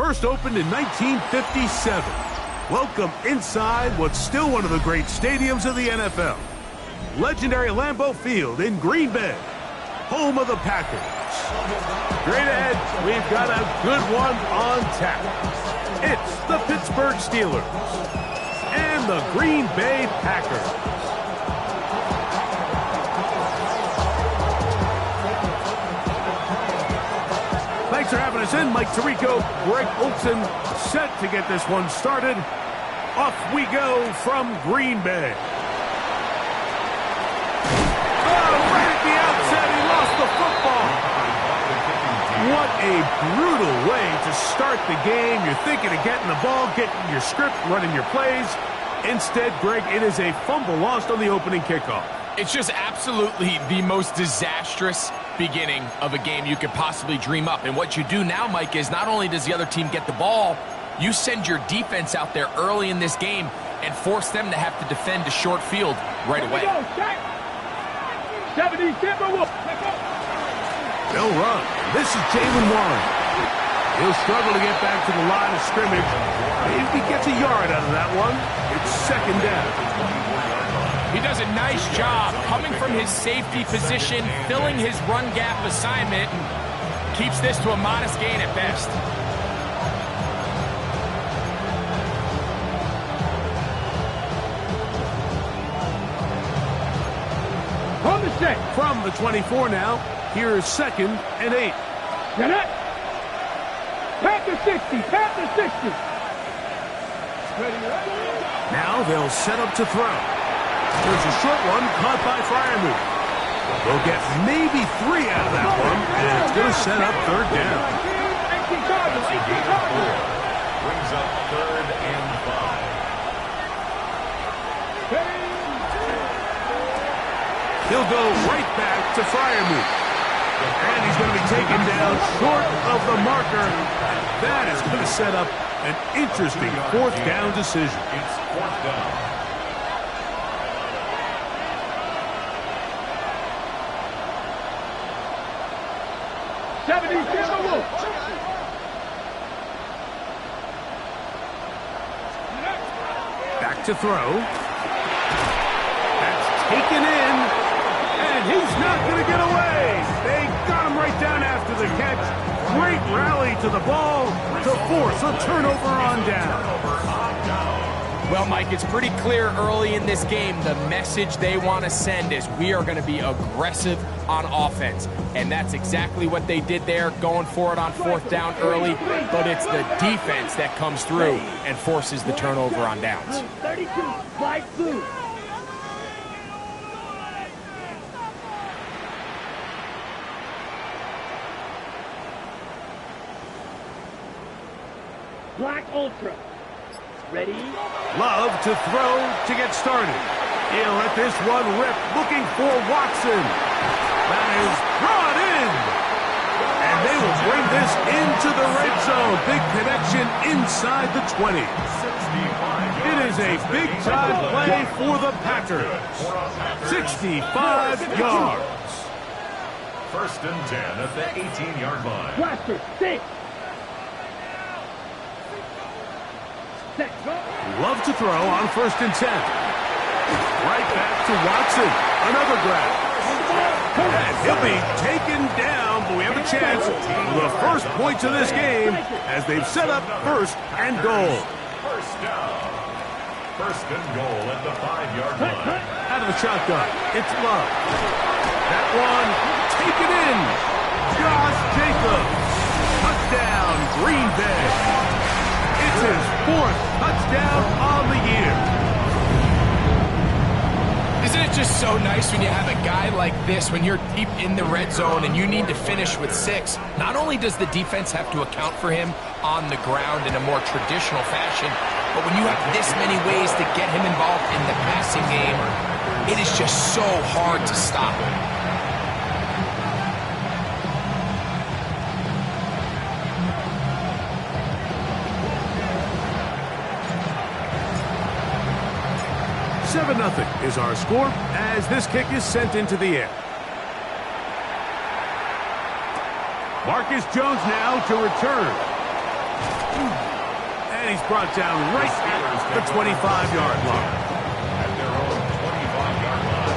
first opened in 1957. Welcome inside what's still one of the great stadiums of the NFL. Legendary Lambeau Field in Green Bay, home of the Packers. Straight ahead, we've got a good one on tap. It's the Pittsburgh Steelers and the Green Bay Packers. Thanks for having us in. Mike Tirico, Greg Olson, set to get this one started. Off we go from Green Bay. Oh, right at the outset, he lost the football. What a brutal way to start the game. You're thinking of getting the ball, getting your script, running your plays. Instead, Greg, it is a fumble lost on the opening kickoff. It's just absolutely the most disastrous beginning of a game you could possibly dream up. And what you do now, Mike, is not only does the other team get the ball, you send your defense out there early in this game and force them to have to defend a short field right away. They'll run. This is Jalen Warren. He'll struggle to get back to the line of scrimmage. If he gets a yard out of that one, it's second down. He does a nice job coming from his safety position, filling his run gap assignment, and keeps this to a modest gain at best. From the 24 now, here is 2nd and 8. Get it! Pat the 60, pat the 60. Now they'll set up to throw. There's a short one caught by Freiermuth. They'll get maybe 3 out of that one, and it's going to set up third down. Brings up 3rd and 5. He'll go right back to Freiermuth. And he's going to be taken down short of the marker. That is going to set up an interesting 4th down decision. It's 4th down. Back to throw. That's taken in. And he's not going to get away. They got him right down after the catch. Great rally to the ball to force a turnover on down. Well, Mike, it's pretty clear early in this game the message they want to send is we are going to be aggressive on offense. And that's exactly what they did there, going for it on 4th down early. But it's the defense that comes through and forces the turnover on downs. 32, slide through. Black Ultra. Ready? Love to throw to get started. He'll let this one rip, looking for Watson. That is brought in. And they will bring this into the red zone. Big connection inside the 20. It is a big-time play for the Packers. 65 yards. 1st and 10 at the 18-yard line. Blaster, 6. Love to throw on 1st and 10. Right back to Watson. Another grab. And he'll be taken down, but we have a chance for the first points of this game as they've set up 1st and goal. 1st down. 1st and goal at the 5-yard line. Out of the shotgun, it's Love. That one taken in. Josh Jacobs. Touchdown, Green Bay. It's his 4th touchdown on the year. Isn't it just so nice when you have a guy like this, when you're deep in the red zone and you need to finish with 6? Not only does the defense have to account for him on the ground in a more traditional fashion, but when you have this many ways to get him involved in the passing game, it is just so hard to stop. 7-0 is our score as this kick is sent into the air. Marcus Jones now to return. And he's brought down right at the 25-yard line. At their own 25-yard line.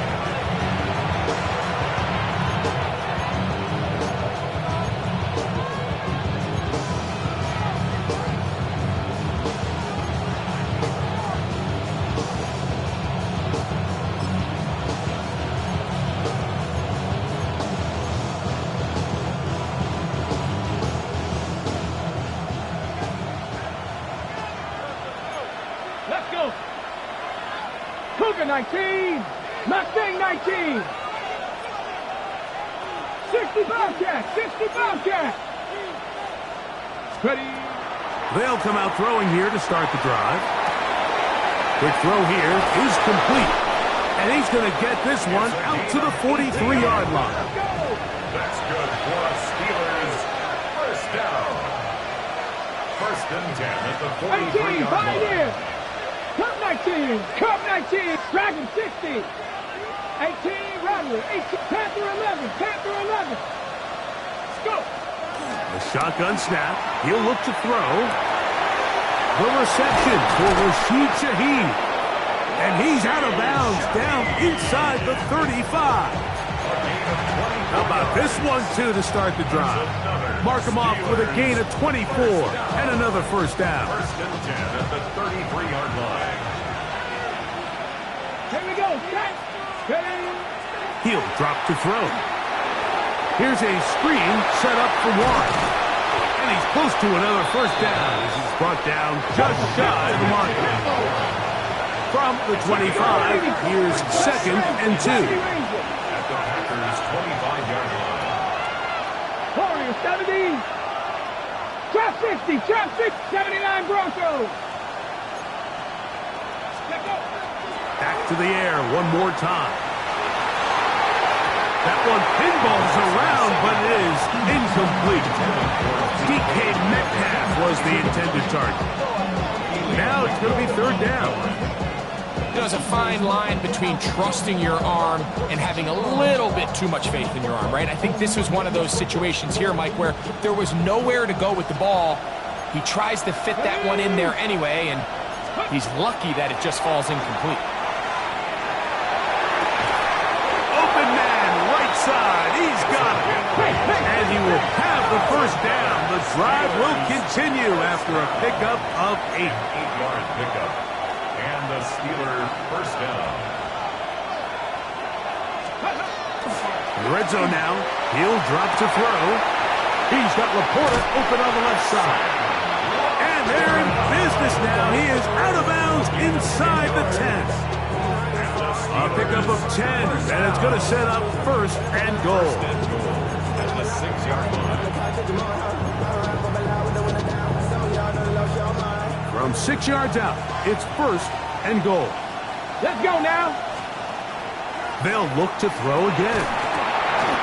Let's go. Cougar 19. Mustang 19. 60 Bobcat. 60 Bobcat. Ready. They'll come out throwing here to start the drive. Quick throw here is complete. And he's going to get this one out to the 43-yard line. That's good for a Steelers first down. First and 10 at the 18. 43-yard line. Pioneer. Cup 19. Cup 19. Dragon 60. 18. Rattler. 18. Panther 11. Panther 11. Let's go. The shotgun snap. He'll look to throw. The reception for Rashid Shaheed. And he's out of bounds down inside the 35. How about this one, too, to start the drive? Mark him off with a gain of 24 and another first down. First and 10 at the 33-yard line. Here we go. Set. Ready. He'll drop to throw. Here's a screen set up for one. And he's close to another first down as he's brought down just shy of the mark. From the 25, here's second and 2. At the Packers' 25-yard line. Warrior 70. Trap 60. Trap 6. 79 Broncos. Let's go. Back to the air one more time. That one pinballs around, but it is incomplete. DK Metcalf was the intended target. Now it's going to be third down. There's a fine line between trusting your arm and having a little bit too much faith in your arm, right? I think this was one of those situations here, Mike, where there was nowhere to go with the ball. He tries to fit that one in there anyway, and he's lucky that it just falls incomplete. Open man, right side, he's got it. And he will have the first down. The drive will continue after a pickup of 8. 8-yard pickup. And the Steelers first down. In the red zone now. He'll drop to throw. He's got Laporta open on the left side. And they're in business now. He is out of bounds inside the 10. A pickup of 10, and it's going to set up first and goal. At the 6-yard line. From 6 yards out, it's first and goal. Let's go now. They'll look to throw again.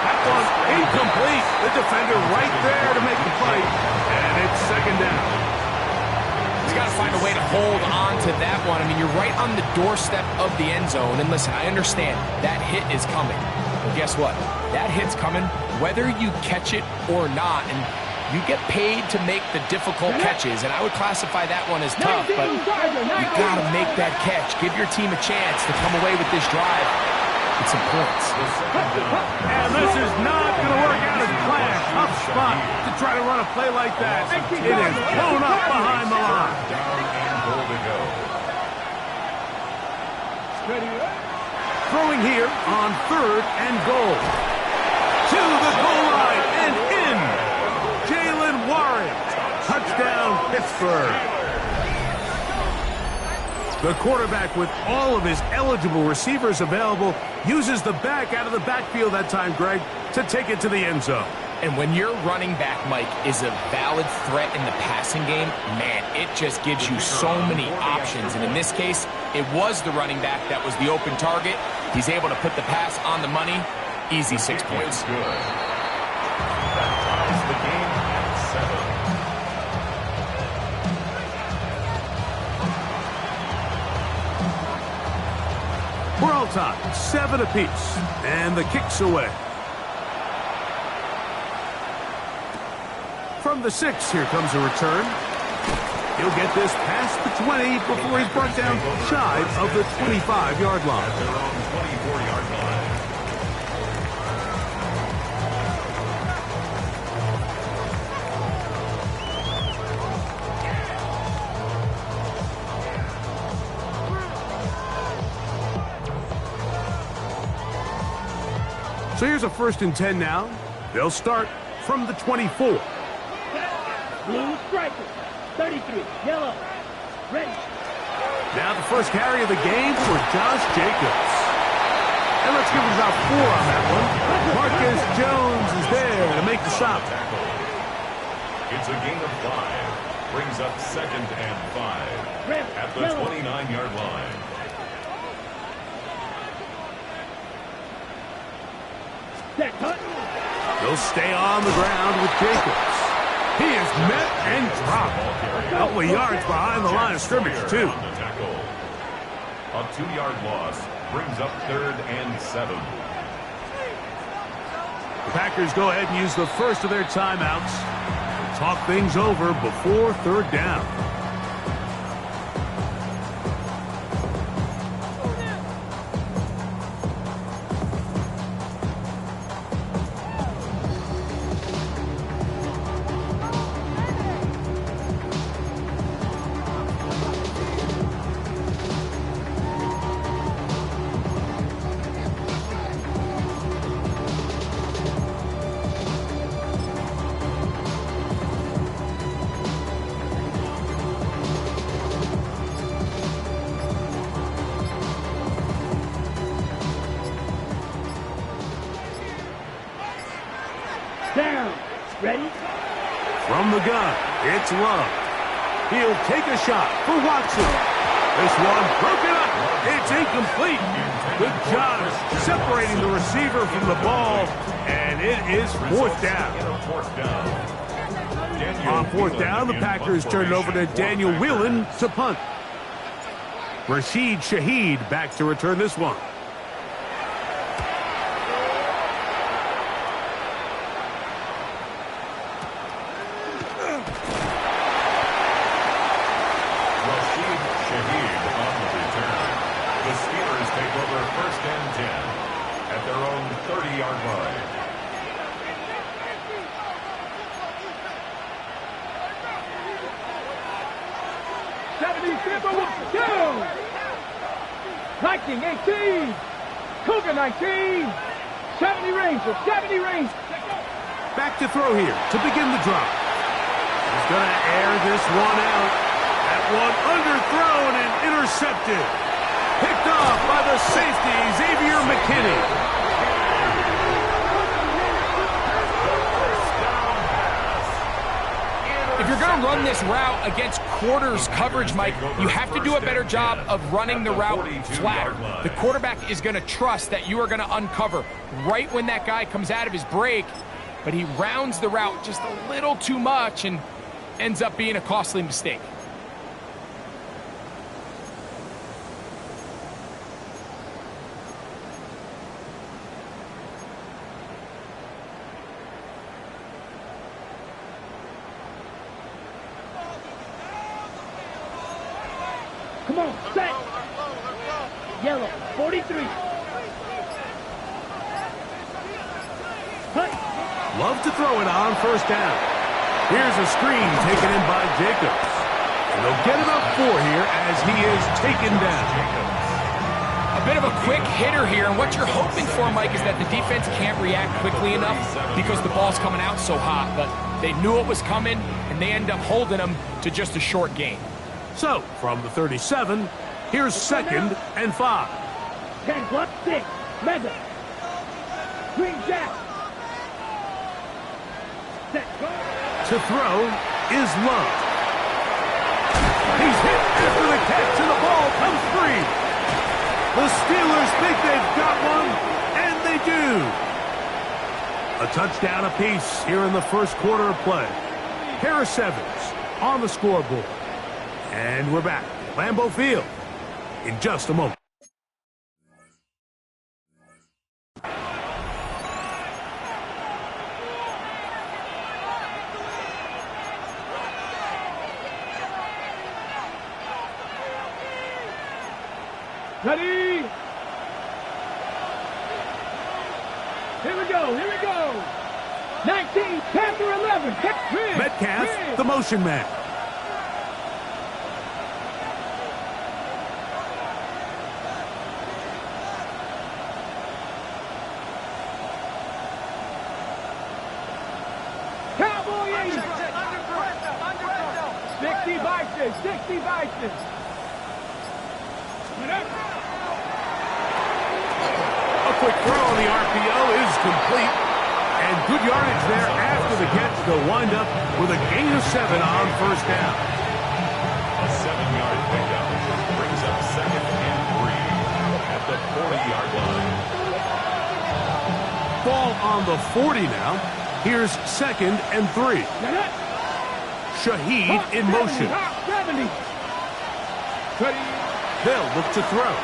That one incomplete. The defender right there to make the fight. And it's second down. He's got to find a way to hold on to that one. I mean, you're right on the doorstep of the end zone. And listen, I understand that hit is coming. But guess what? That hit's coming whether you catch it or not. And you get paid to make the difficult catches, and I would classify that one as tough, but you got to make that catch. Give your team a chance to come away with this drive with some points. And this is not going to work out as planned. Tough spot to try to run a play like that. It is blown up behind the line. Down and goal to go. Throwing here on third and goal. To the goal line and in. Jalen Warren. Touchdown, Pittsburgh. The quarterback, with all of his eligible receivers available, uses the back out of the backfield that time, Greg, to take it to the end zone. And when your running back, Mike, is a valid threat in the passing game, man, it just gives you so many options. And in this case, it was the running back that was the open target. He's able to put the pass on the money. Easy 6 points. Good. That ties the game at 7. We're all tied, 7 apiece, and the kick's away. From the 6, here comes a return. He'll get this past the 20 before he's brought down shy of the 25-yard line. Their own 24-yard line. So here's a 1st and 10 now. They'll start from the 24. Blue striker, 33, yellow, ready. Now the first carry of the game for Josh Jacobs. And let's give him about 4 on that one. Marcus Jones is there to make the stop. It's a gain of 5. Brings up 2nd and 5 at the 29-yard line. He'll stay on the ground with Jacobs. He is met and dropped. A couple of yards behind the line of scrimmage, too. A 2-yard loss brings up 3rd and 7. The Packers go ahead and use the first of their timeouts. Talk things over before 3rd down. Down. Ready? From the gun, it's Love. He'll take a shot for Watson. This one broken up. It's incomplete. Good job separating the receiver from the ball, and it is 4th down. On 4th down, the Packers turn it over to Daniel Whelan to punt. Rashid Shaheed back to return this one. At their own 30-yard line. Down. 19-18. Cougar 19. 70 Rangers. 70 Rangers. Back to throw here to begin the drop. He's going to air this one out. That one underthrown and intercepted. Picked off by the safety, Xavier McKinney. If you're going to run this route against quarters coverage, Mike, you have to do a better job of running the route flatter. The quarterback is going to trust that you are going to uncover right when that guy comes out of his break, but he rounds the route just a little too much and ends up being a costly mistake. Come on, set. Yellow, 43. Hunt. Love to throw it on 1st down. Here's a screen taken in by Jacobs. And they'll get about 4 here as he is taken down. A bit of a quick hitter here, and what you're hoping for, Mike, is that the defense can't react quickly enough because the ball's coming out so hot, but they knew it was coming, and they end up holding them to just a short gain. So, from the 37, here's 2nd and 5. 10 plus 6. Mega. Green Jack. Set. Go. To throw is Love. He's hit after the catch, and the ball comes free. The Steelers think they've got one, and they do. A touchdown apiece here in the 1st quarter of play. Harris Evans on the scoreboard. And we're back at Lambeau Field in just a moment. Ready? Here we go, here we go. 19, Panther 11. Metcalf, the motion man. Cowboy 80. 60 Bison, 60 Bison. A quick throw on the RPO is complete. And good yardage there after the catch. They'll wind up with a gain of 7 on first down. A 7-yard pickup brings up 2nd and 3 at the 40-yard line. Ball on the 40 now. Here's 2nd and 3. Shaheed in motion. 70. They'll look to throw.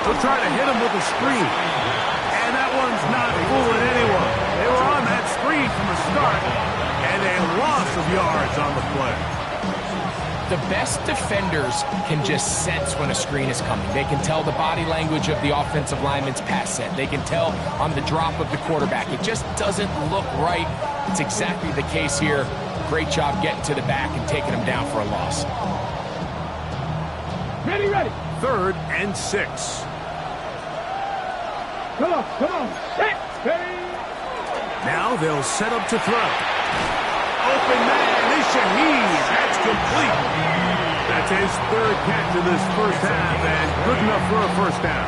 They'll try to hit him with a screen. And that one's not fooling anyone. They were on that screen from the start. And a loss of yards on the play. The best defenders can just sense when a screen is coming. They can tell the body language of the offensive lineman's pass set. They can tell on the drop of the quarterback. It just doesn't look right. It's exactly the case here. Great job getting to the back and taking him down for a loss. Ready, ready. 3rd and 6. Come on. Set. Ready. Now they'll set up to throw. Open man is Shaheed. That's complete. That's his 3rd catch in this first half, and good enough for a first down.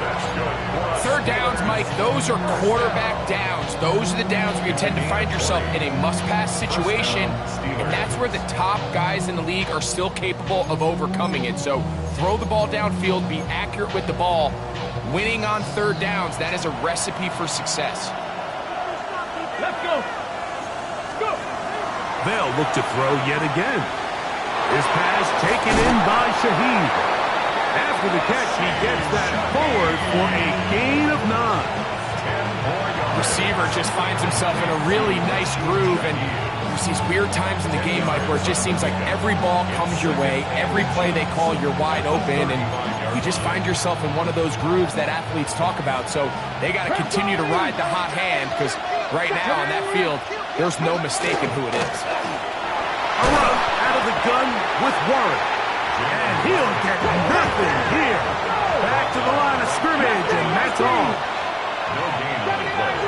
3rd downs, Mike, those are quarterback downs. Those are the downs where you tend to find yourself in a must-pass situation, and that's where the top guys in the league are still capable of overcoming it. So throw the ball downfield, be accurate with the ball. Winning on 3rd downs, that is a recipe for success. Let's go. Go. They'll look to throw yet again. His pass taken in by Shaheed. After the catch, he gets that forward for a gain of 9. Receiver just finds himself in a really nice groove, and there's these weird times in the game, Mike, where it just seems like every ball comes your way, every play they call, you're wide open, and you just find yourself in one of those grooves that athletes talk about. So they got to continue to ride the hot hand, because right now on that field, there's no mistaking who it is. A run out of the gun with Warren. And he'll get nothing here. Back to the line of scrimmage, and that's all. No gain on the play.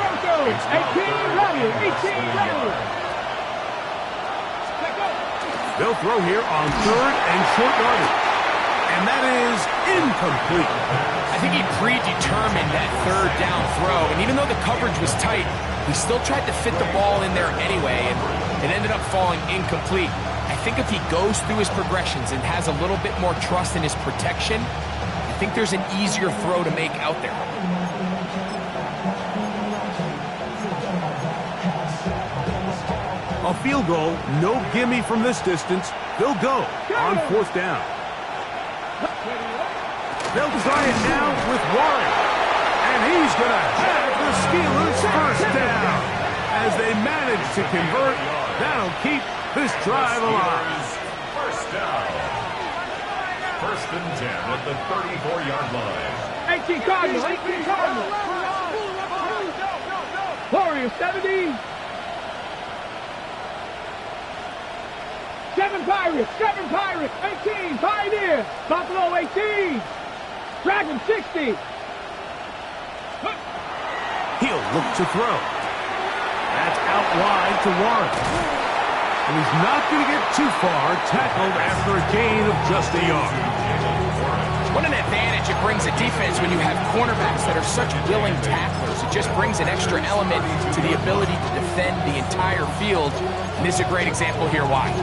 18 Rattler. They'll throw here on 3rd and short yardage. And that is incomplete. I think he predetermined that 3rd down throw, and even though the coverage was tight, he still tried to fit the ball in there anyway, and it ended up falling incomplete. I think if he goes through his progressions and has a little bit more trust in his protection, I think there's an easier throw to make out there. A field goal, no gimme from this distance. They'll go on 4th down. They'll try it now with Warren. And he's going to have the Steelers first down. As they manage to convert, that'll keep this drive alive. First down. 1st and 10 at the 34-yard line. 18 Cardinals. 18 Cardinals. Warriors 70. 7 Pirates. 7 Pirates. 18 Pioneers. Buffalo 18. Dragon 60. He'll look to throw. That's out wide to Warren. And he's not going to get too far, tackled after a gain of just a yard. What an advantage it brings a defense when you have cornerbacks that are such willing tacklers. It just brings an extra element to the ability to defend the entire field. And this is a great example here why.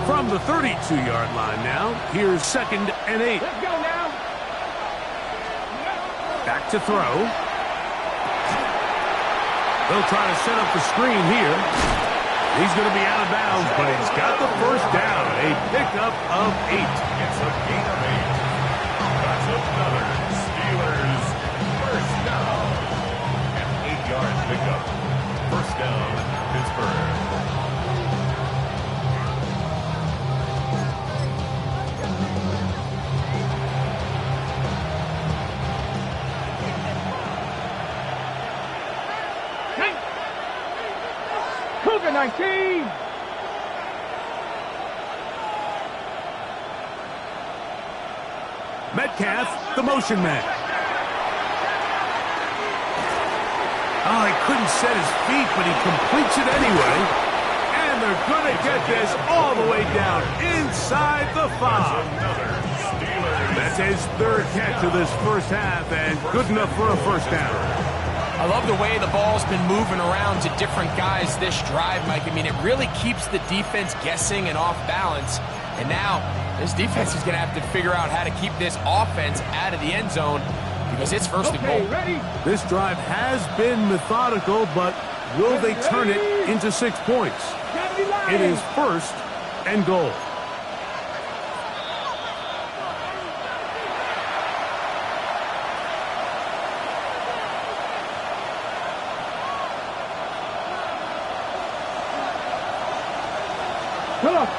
From the 32-yard line now, here's 2nd and 8. Let's go now. Back to throw. They'll try to set up the screen here. He's going to be out of bounds, but he's got the first down. A pickup of 8. It's a gain of 8. That's another Steelers first down. An 8-yard pickup. First down, Pittsburgh. 19. Metcalf, the motion man. Oh, he couldn't set his feet, but he completes it anyway. And they're going to get this all the way down inside the 5. That's his third catch of this first half, and good enough for a first down. I love the way the ball's been moving around to different guys this drive, Mike. I mean, it really keeps the defense guessing and off balance. And now, this defense is going to have to figure out how to keep this offense out of the end zone because it's first and goal. Ready? This drive has been methodical, but will they turn it into 6 points? It is first and goal.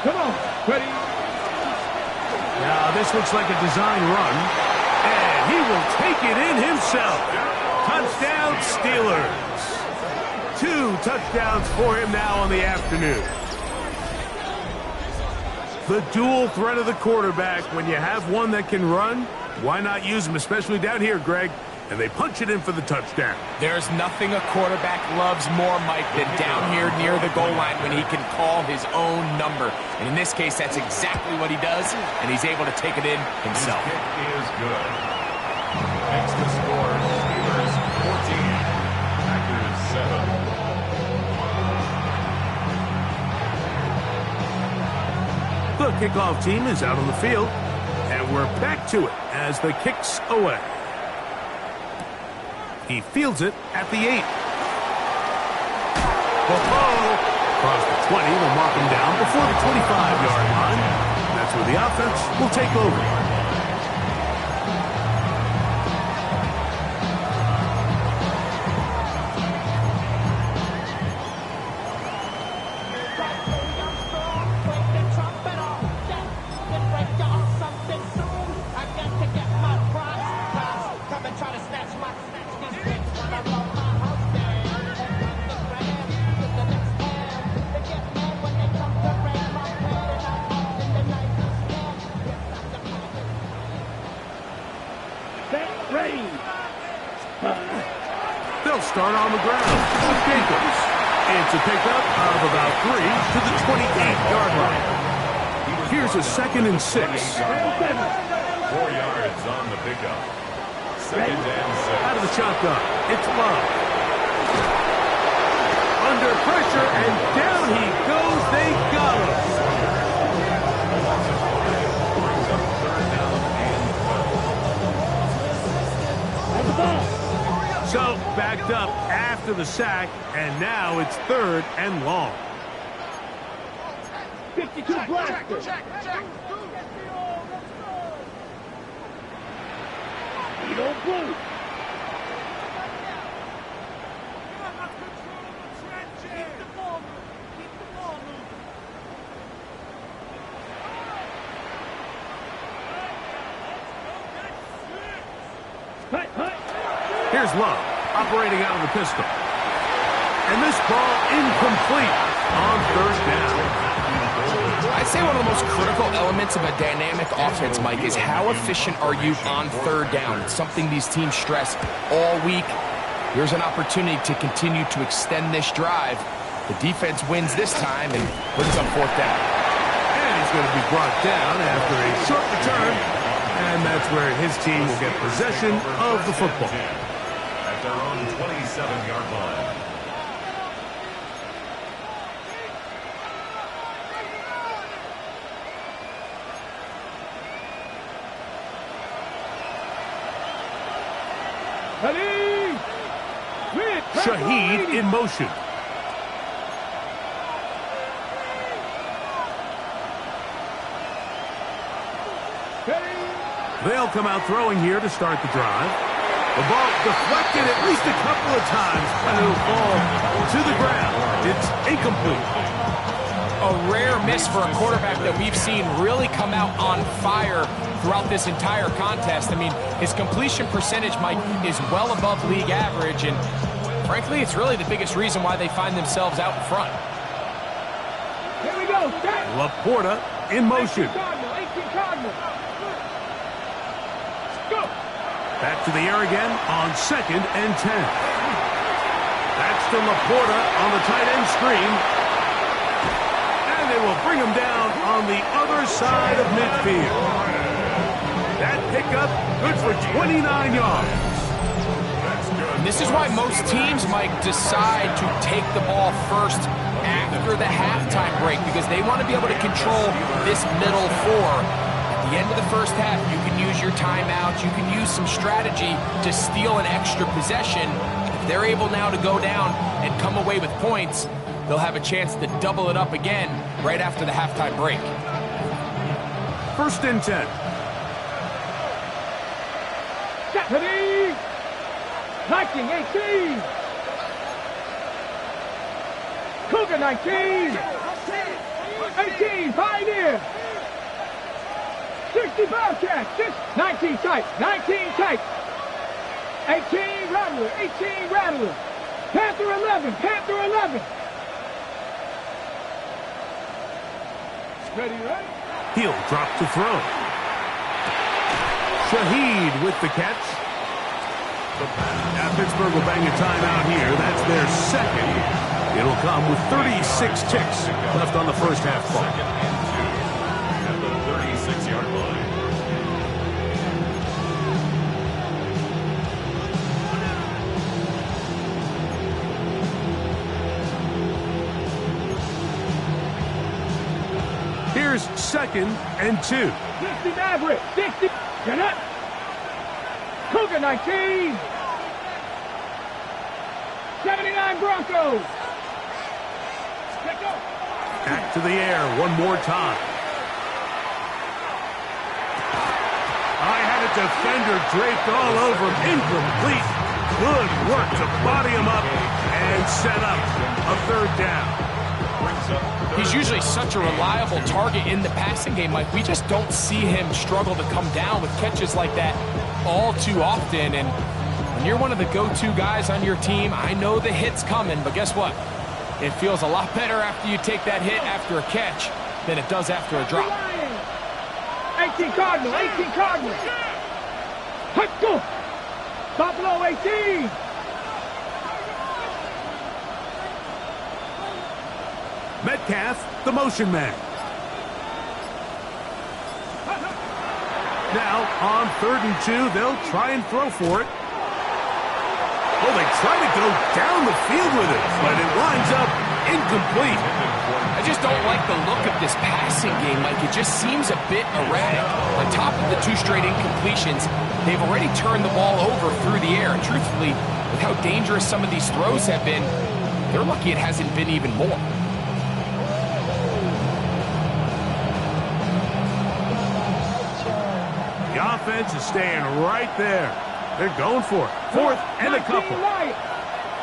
Come on. Ready? Now, this looks like a design run, and he will take it in himself. Touchdown, Steelers. 2 touchdowns for him now on the afternoon. The dual threat of the quarterback. When you have one that can run, why not use him, especially down here, Greg? And they punch it in for the touchdown. There's nothing a quarterback loves more, Mike, than down here near the goal line when he can call his own number. And in this case, that's exactly what he does, and he's able to take it in himself. His kick is good. Makes the score Steelers 14, Packers 7. The kickoff team is out on the field, and we're back to it as the kick's away. He fields it at the 8. Across the 20, will mark him down before the 25-yard line. That's where the offense will take over. They'll start on the ground with Jacobs. It's a pickup of about 3 to the 28-yard line. Here's a 2nd and 6. 4 yards on the pickup. 2nd and 6. Out of the shotgun, it's Love. Under pressure, and down he goes. They got him. So, backed up after the sack, and now it's 3rd and long. 52 blaster. You don't blue. Here's Love, operating out of the pistol. And this ball incomplete on 3rd down. I'd say one of the most critical elements of a dynamic offense, Mike, is how efficient are you on 3rd down. It's something these teams stress all week. Here's an opportunity to continue to extend this drive. The defense wins this time and puts up 4th down. And he's going to be brought down after a short return. And that's where his team will get possession of the football. At their own 27-yard line. Shaheed in motion. They'll come out throwing here to start the drive. The ball deflected at least a couple of times, and it'll fall to the ground. It's incomplete. A rare miss for a quarterback that we've seen really come out on fire throughout this entire contest. I mean, his completion percentage, Mike, is well above league average, and frankly, it's really the biggest reason why they find themselves out in front. Laporta in motion. 18 Cardinal. Go. Back to the air again on 2nd and 10. That's to Laporta on the tight end screen. And they will bring him down on the other side of midfield. That pickup good for 29 yards. And this is why most teams, Mike, decide to take the ball first after the halftime break, because they want to be able to control this middle four. At the end of the first half, you can use your timeouts, you can use some strategy to steal an extra possession. If they're able now to go down and come away with points, they'll have a chance to double it up again right after the halftime break. 1st and 10. Stephanie. 19-18. Cougar 19. 18, Pioneer. 60 Bobcat. 19 tight. 19 tight. 18 Rattler. 18 Rattler. Panther 11. Panther 11. Ready, right? He'll drop to throw. Shaheed with the catch. Now Pittsburgh will bang a timeout here. That's their second. It'll come with 36 ticks left on the first half clock. At the 36-yard line. Here's 2nd and 2. 60 Maverick. 60. Get up. Cougar 19. 79 Broncos. Let go. Back to the air one more time. I had a defender draped all over him. Incomplete. Good work to body him up and set up a 3rd down. He's usually such a reliable target in the passing game, Mike. We just don't see him struggle to come down with catches like that all too often. And when you're one of the go-to guys on your team, I know the hit's coming, but guess what? It feels a lot better after you take that hit after a catch than it does after a drop. 18 Cardinal. 18 Cardinal. Hut go. Buffalo 18. Metcalf, the motion man. Now, on 3rd and 2, they'll try and throw for it. Well, they try to go down the field with it, but it winds up incomplete. I just don't like the look of this passing game, Mike. It just seems a bit erratic. On top of the 2 straight incompletions, they've already turned the ball over through the air. And truthfully, with how dangerous some of these throws have been, they're lucky it hasn't been even more. The offense is staying right there. They're going for it. 4th and a couple.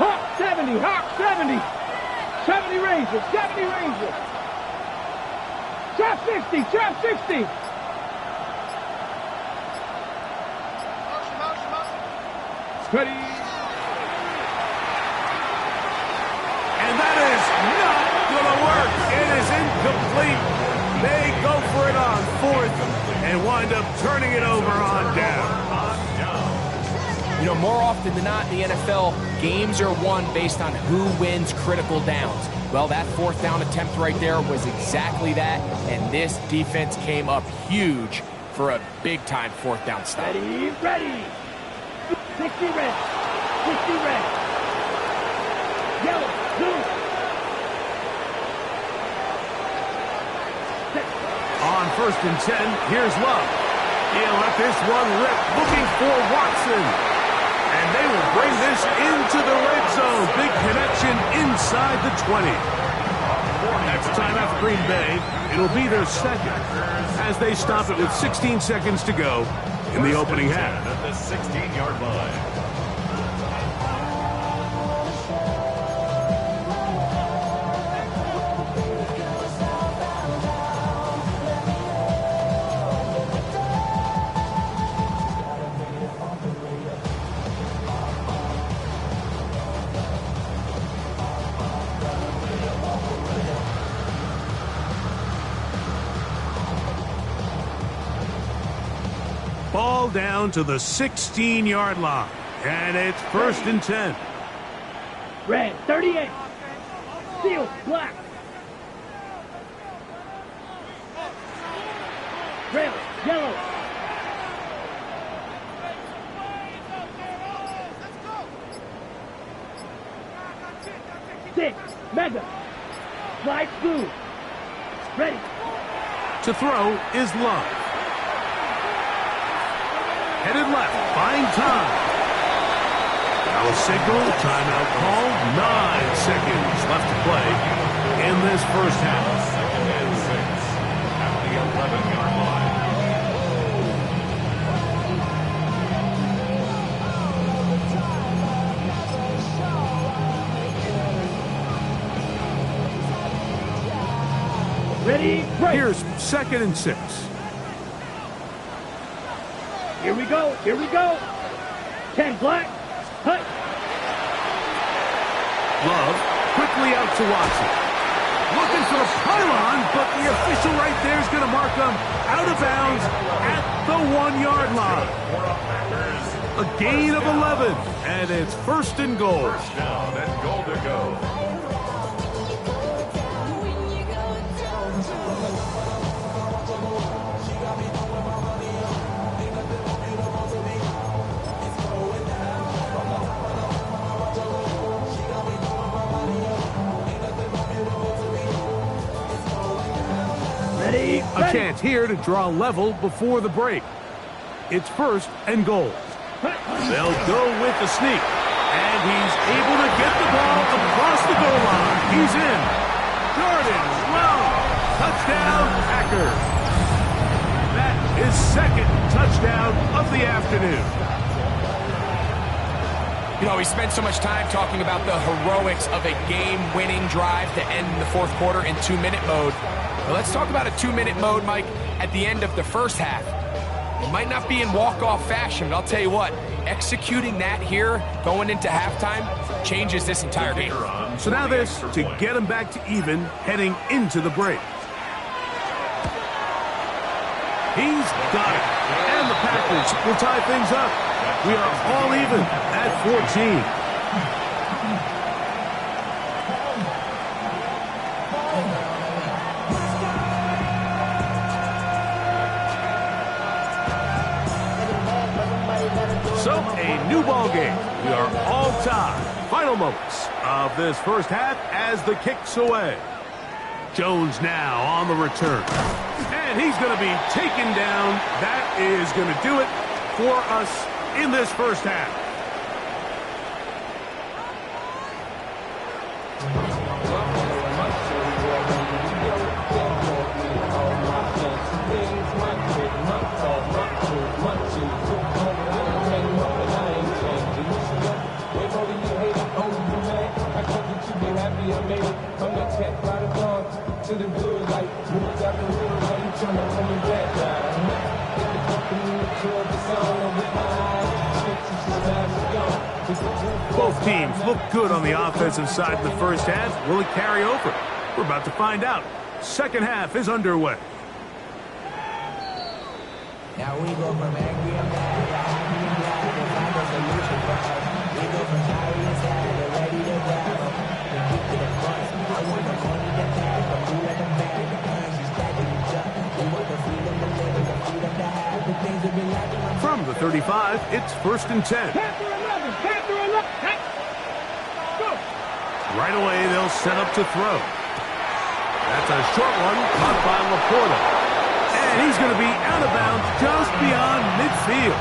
Hawk 70, Hawk 70. 70 Rangers, 70 Rangers. Trap 60, trap 60. Ready. And that is not going to work. It is incomplete. They go for it on 4th and wind up turning it over on down. You know, more often than not in the NFL, games are won based on who wins critical downs. Well, that 4th down attempt right there was exactly that, and this defense came up huge for a big-time 4th down stop. Ready, ready. 60 red, 60 red. Yellow, blue. On 1st and 10, here's Love. He'll let this one rip, looking for Watson. And they will bring this into the red zone. Big connection inside the 20. That's timeout for Green Bay. It'll be their 2nd as they stop it with 16 seconds to go in the opening half. At the 16-yard line. Ball down to the 16-yard line. And it's 1st and 10. Red, 38. Seal, black. Red, yellow. Six, mega. Slide blue. Ready. To throw is Love. Headed left, buying time. Now a signal, timeout called. 9 seconds left to play in this first half. 2nd and 6 at the 11-yard line. Ready, break. Here's 2nd and 6. Here we go, here we go. 10 black. Hut. Love quickly out to Watson. Looking for the pylon, but the official right there is going to mark him out of bounds at the 1-yard line. A gain of 11, and it's 1st and goal. First down and goal to go. Ready, A chance here to draw level before the break. It's 1st and goal. They'll go with the sneak. And he's able to get the ball across the goal line. He's in. Jordan Love. Touchdown, Packers. That is 2nd touchdown of the afternoon. You know, we spent so much time talking about the heroics of a game-winning drive to end the 4th quarter in 2-minute mode. Well, let's talk about a 2-minute mode, Mike, at the end of the first half. It might not be in walk-off fashion, but I'll tell you what, executing that here, going into halftime, changes this entire game. So now this to get him back to even heading into the break. He's got it. And the Packers will tie things up. We are all even at 14. So, a new ball game. We are all tied. Final moments of this first half as the kick's away. Jones now on the return. And he's going to be taken down. That is going to do it for us in this first half. Both teams look good on the offensive side in the first half. Will it carry over? We're about to find out. Second half is underway. Now we go from angry and mad to happy and glad to find a solution for us. We go from sorry and sad to ready to grab them. To keep to the front. I want the money to pass, the food at the bag, the currency stacking each up. We want the freedom to live and the freedom to have the things that we like. From the 35, it's 1st and 10. Panther 11, Panther 11. Go. Right away, they'll set up to throw. That's a short one, caught by Laporta. And he's going to be out of bounds just beyond midfield.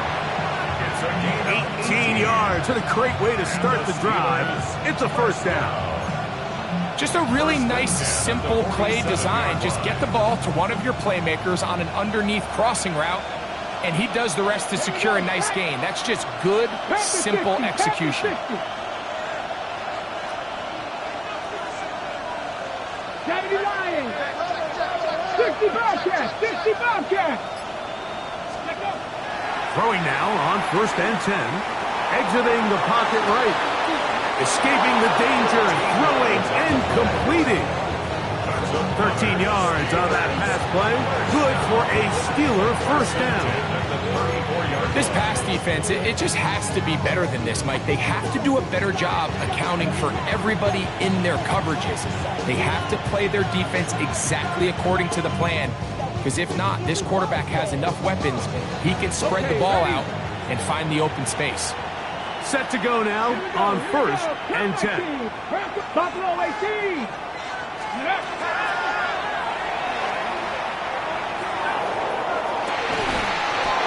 18 yards, and a great way to start the drive. It's a first down. Just a really nice, simple play design. Just get the ball to one of your playmakers on an underneath crossing route, and he does the rest to secure a nice gain. That's just good, simple execution. Kennedy Lions. 60 Bobcats, 60 Bobcats. Throwing now on 1st and 10. Exiting the pocket right. Escaping the danger, throwing and completing. 13 yards on that pass play. Good for a Steeler first down. This pass defense, it just has to be better than this, Mike. They have to do a better job accounting for everybody in their coverages. They have to play their defense exactly according to the plan, because if not, this quarterback has enough weapons. He can spread the ball out and find the open space. Set to go now on 1st and 10. Buffalo 18.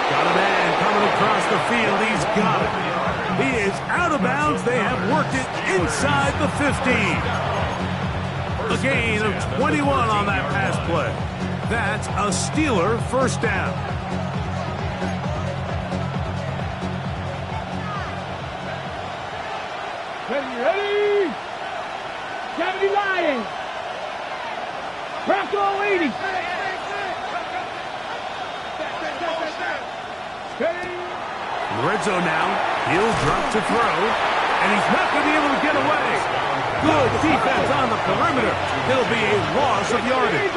Got a man coming across the field. He's got it. He is out of bounds. They have worked it inside the 15. A gain of 21 on that pass play. That's a Steeler first down. Ready? 70 Lions. Bronco 80. Red zone now. He'll drop to throw. And he's not going to be able to get away. Good defense on the perimeter. There'll be a loss of yardage.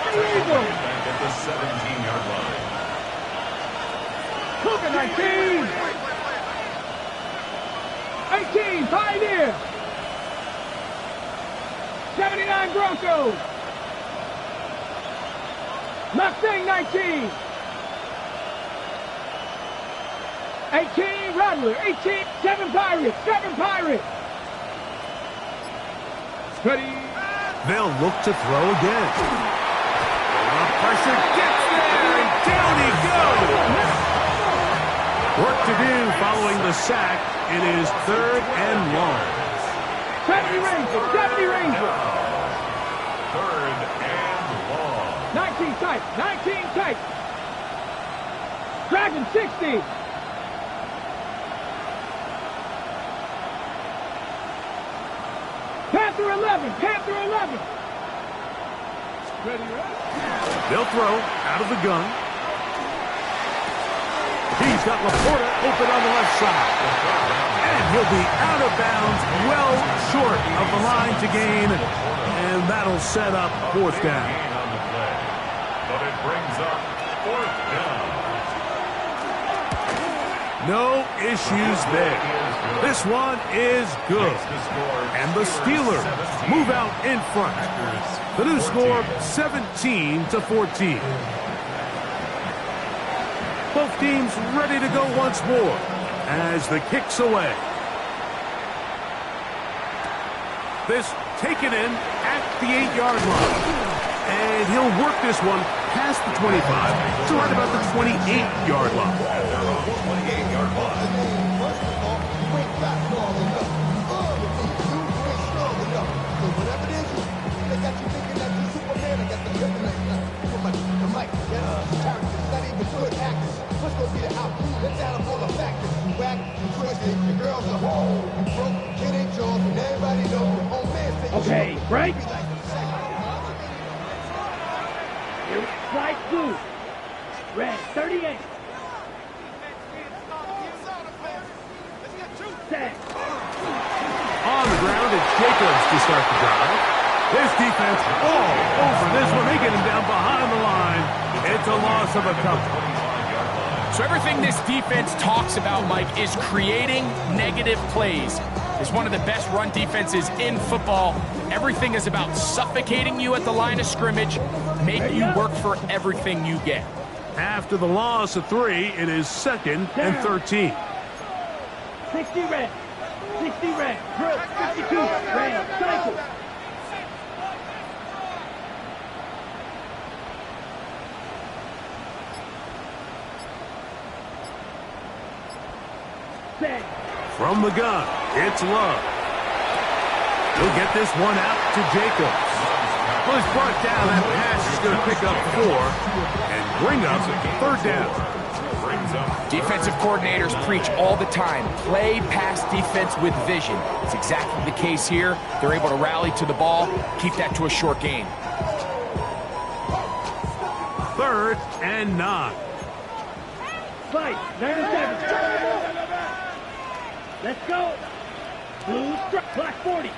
At the 17-yard line. Cougar 19. 18, Pioneer. 79 Broncos. Mustang 19. 18 Rattler. 18, 7 Pirates. 7 Pirates. Ready. They'll look to throw again. The pressure gets there, and down he goes. Work to do following the sack. It is 3rd and long. 70 Rangers. 70 Rangers. 3rd and long. 19 tight. 19 tight. Dragon 60. Panther 11. Panther 11. Ready, ready. They'll throw out of the gun. He's got Laporta open on the left side. And he'll be out of bounds, well short of the line to gain. And that'll set up 4th down. Gain on the play. But it brings up 4th down. No issues there. This one is good. And the Steelers move out in front. The new score, 17-14. Both teams ready to go once more as the kick's away. This taken in at the 8-yard line. And he'll work this one past the 25 to right about the 28-yard line. They're on the 28-yard line. Okay, break. Slide 2. Red 38. Set. On the ground, it's Jacobs to start the drive. This defense all over this one. They get him down behind the line. It's a loss of a couple. So everything this defense talks about, Mike, is creating negative plays. It's one of the best run defenses in football. Everything is about suffocating you at the line of scrimmage, make you work for everything you get. After the loss of 3, it is 2nd and 13. 60 red. 60 red. Drill. 52 red. Cycle. Set. From the gun, it's Love. He'll get this one out to Jacobs. Well, he's brought down. That pass is going to pick up 4 and bring up 3rd down. Defensive coordinators preach all the time, play pass defense with vision. It's exactly the case here. They're able to rally to the ball, keep that to a short gain. 3rd and 9. Fight. 97. Let's go. Blue strike. Black 40.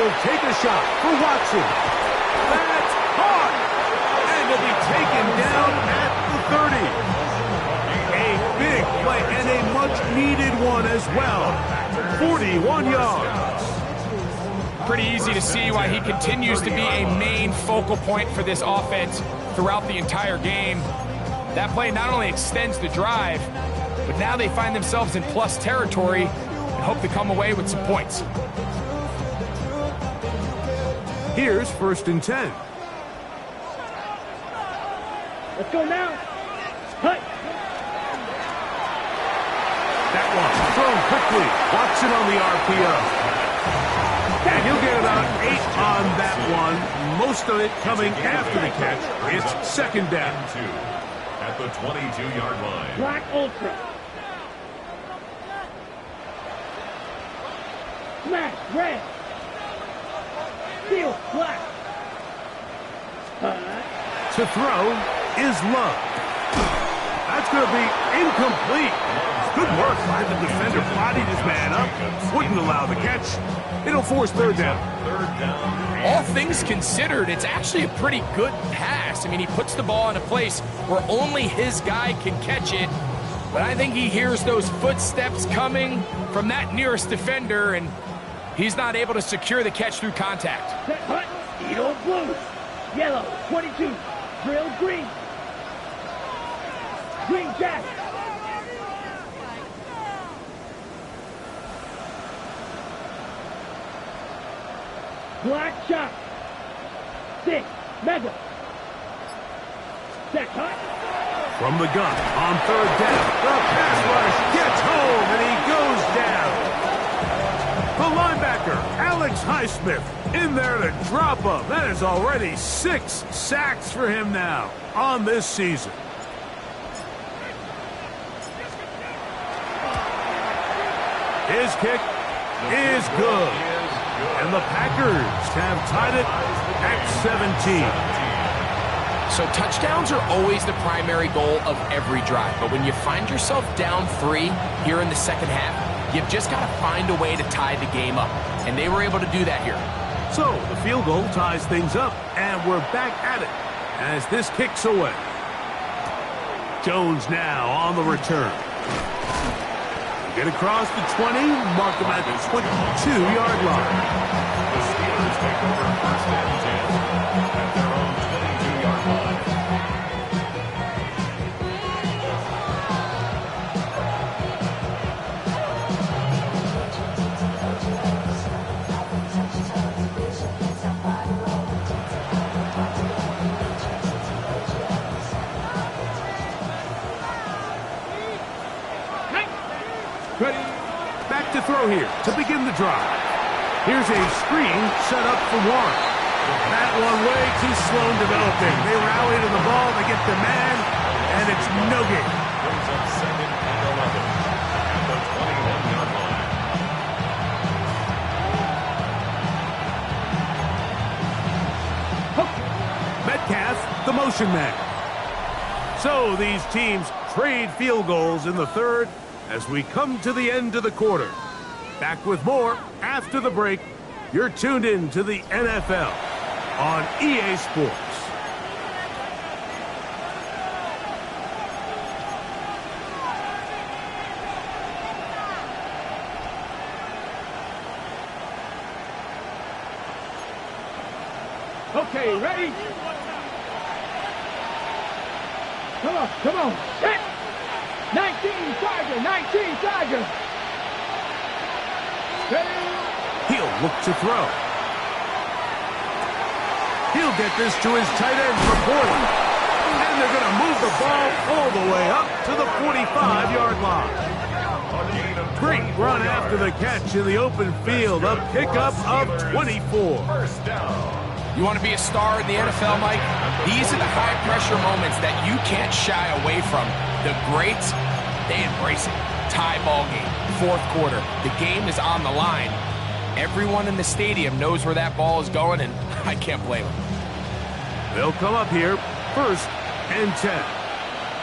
He'll take a shot for Watson. That's caught. And he'll be taken down at the 30. A big play and a much-needed one as well. 41 yards. Pretty easy to see why he continues to be a main focal point for this offense throughout the entire game. That play not only extends the drive, but now they find themselves in plus territory and hope to come away with some points. Here's 1st and 10. Let's go now. Hut. That one thrown quickly. Watson on the RPO. And he'll get about 8 on that one. Most of it coming after the catch. It's 2nd down. At the 22-yard line. Black Ultra. Smash. Red. Steel. Black. To throw is Love. That's going to be incomplete. Good work by the defender. Bodied his man up. Wouldn't allow the catch. It'll force 3rd down. All things considered, it's actually a pretty good pass. I mean, he puts the ball in a place where only his guy can catch it. But I think he hears those footsteps coming from that nearest defender, and he's not able to secure the catch through contact. Set hut. Edo blue. Yellow. 22. Drill green. Green jack. Black shot. 6. Mega. Set hut. From the gun on 3rd down. The pass rush gets home, and he goes down. The linebacker, Alex Highsmith, in there to drop him. That is already 6 sacks for him now on this season. His kick is good. And the Packers have tied it at 17. So touchdowns are always the primary goal of every drive. But when you find yourself down 3 here in the 2nd half, you've just got to find a way to tie the game up. And they were able to do that here. So the field goal ties things up, and we're back at it as this kicks away. Jones now on the return. Get across the 20, mark them at the 22-yard line. The Steelers take over 1st and 10 at their own 22-yard line. Back to throw here to begin the drive. Here's a screen set up for Warren. That one way too slow in developing. They rally to the ball, they get the man, and it's no gain. Brings up 2nd and 11 at the 21-yard line. Metcalf, the motion man. So these teams trade field goals in the 3rd as we come to the end of the quarter. Back with more after the break. You're tuned in to the NFL on EA Sports. Okay, ready? Come on. Set. 19 Tiger, 19 Tiger. Ready? He'll look to throw. He'll get this to his tight end for 40. And they're going to move the ball all the way up to the 45-yard line. Great run after the catch in the open field. A pickup of 24. 1st down. You want to be a star in the NFL, Mike? These are the high-pressure moments that you can't shy away from. The greats, they embrace it. Tie ball game, 4th quarter. The game is on the line. Everyone in the stadium knows where that ball is going, and I can't blame them. They'll come up here, 1st and 10.